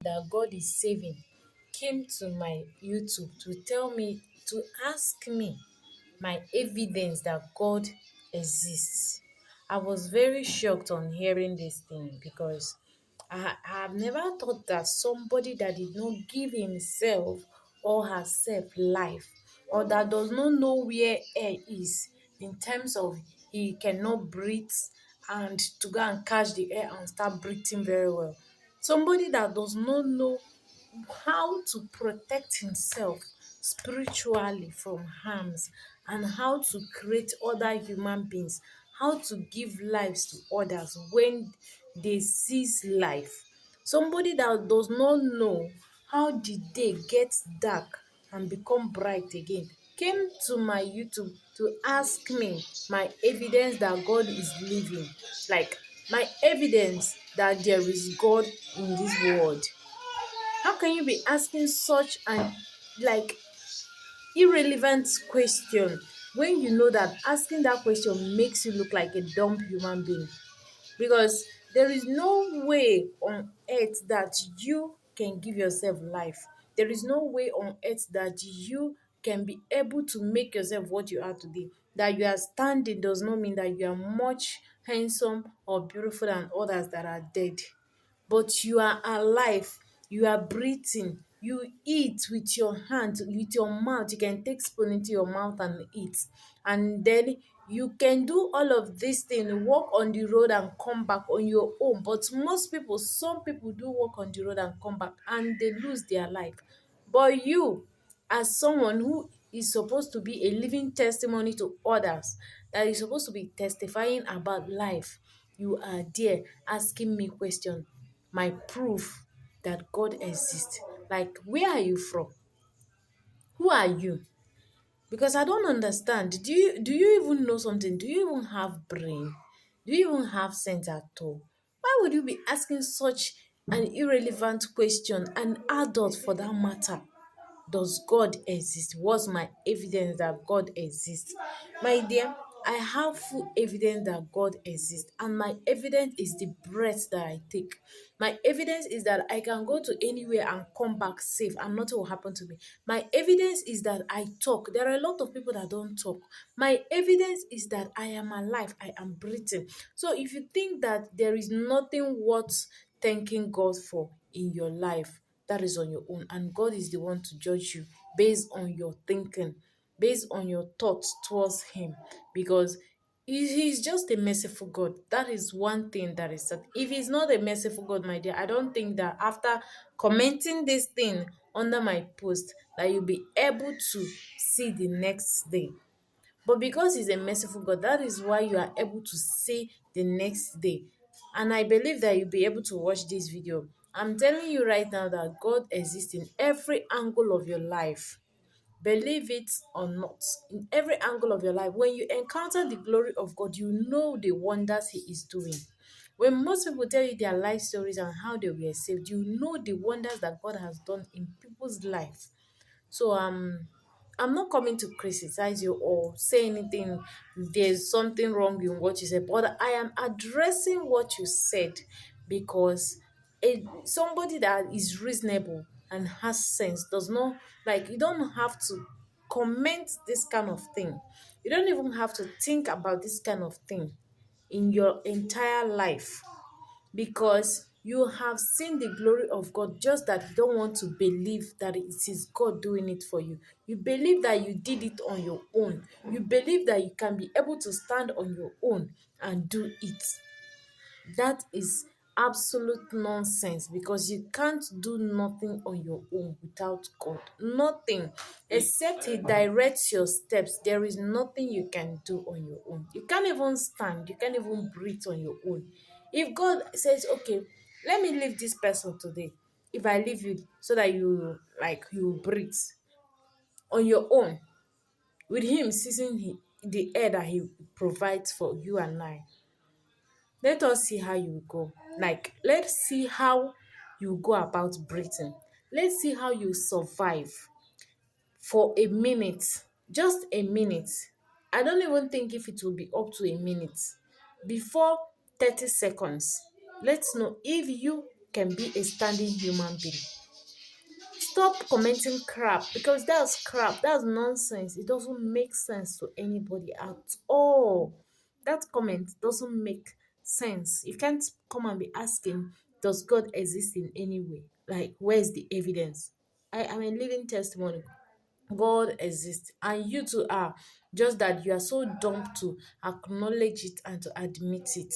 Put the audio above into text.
that God is saving came to my YouTube to tell me, to ask me my evidence that God exists. I was very shocked on hearing this thing because I have never thought that somebody that did not give himself or herself life, or that does not know where air is in terms of he cannot breathe, and to go and catch the air and start breathing very well. Somebody that does not know how to protect himself spiritually from harms, and how to create other human beings, how to give lives to others when they seize life. Somebody that does not know how the day gets dark and become bright again came to my YouTube to ask me my evidence that God is living, like my evidence that there is God in this world. How can you be asking such an like irrelevant question when you know that asking that question makes you look like a dumb human being? Because there is no way on earth that you can give yourself life. There is no way on earth that you can be able to make yourself what you are today. That you are standing does not mean that you are much handsome or beautiful than others that are dead, but you are alive, you are breathing, you eat with your hand, with your mouth. You can take spoon into your mouth and eat, and then you can do all of these things, walk on the road and come back on your own. But most people, some people do walk on the road and come back and they lose their life. But you, as someone who is supposed to be a living testimony to others, that is supposed to be testifying about life, you are there asking me question, my proof that God exists. Like, where are you from? Who are you? Because I don't understand. Do you even know something? Do you even have brain? Do you even have sense at all? Why would you be asking such an irrelevant question, an adult for that matter? Does God exist? What's my evidence that God exists? My dear, I have full evidence that God exists, and my evidence is the breath that I take. My evidence is that I can go to anywhere and come back safe and nothing will happen to me. My evidence is that I talk. There are a lot of people that don't talk. My evidence is that I am alive, I am breathing. So if you think that there is nothing worth thanking God for in your life, that is on your own, and God is the one to judge you based on your thinking, based on your thoughts towards him. Because he's just a merciful God. That is one thing that is that if he's not a merciful God, my dear, I don't think that after commenting this thing under my post that you'll be able to see the next day. But because he's a merciful God, that is why you are able to see the next day. And I believe that you'll be able to watch this video. I'm telling you right now that God exists in every angle of your life. Believe it or not, in every angle of your life, when you encounter the glory of God, you know the wonders he is doing. When most people tell you their life stories and how they were saved, you know the wonders that God has done in people's life. So I'm not coming to criticize you or say anything. There's something wrong in what you said, but I am addressing what you said because somebody that is reasonable and has sense does not, like, you don't have to comment this kind of thing. You don't even have to think about this kind of thing in your entire life, because you have seen the glory of God, just that you don't want to believe that it is God doing it for you. You believe that you did it on your own. You believe that you can be able to stand on your own and do it. That is absolute nonsense, because you can't do nothing on your own without God. Nothing. Except he directs your steps. There is nothing you can do on your own. You can't even stand. You can't even breathe on your own. If God says, okay, let me leave this person today. If I leave you so that you breathe on your own, with him seizing the air that he provides for you and I, let us see how you go. Like, let's see how you go about breathing. Let's see how you survive for a minute, just a minute. I don't even think if it will be up to a minute. Before 30 seconds, let's know if you can be a standing human being. Stop commenting crap, because that's crap, that's nonsense. It doesn't make sense to anybody at all. That comment doesn't make sense. You can't come and be asking, does God exist in any way? Like, where's the evidence? I am a living testimony. God exists, and you too are. Just that you are so dumb to acknowledge it and to admit it.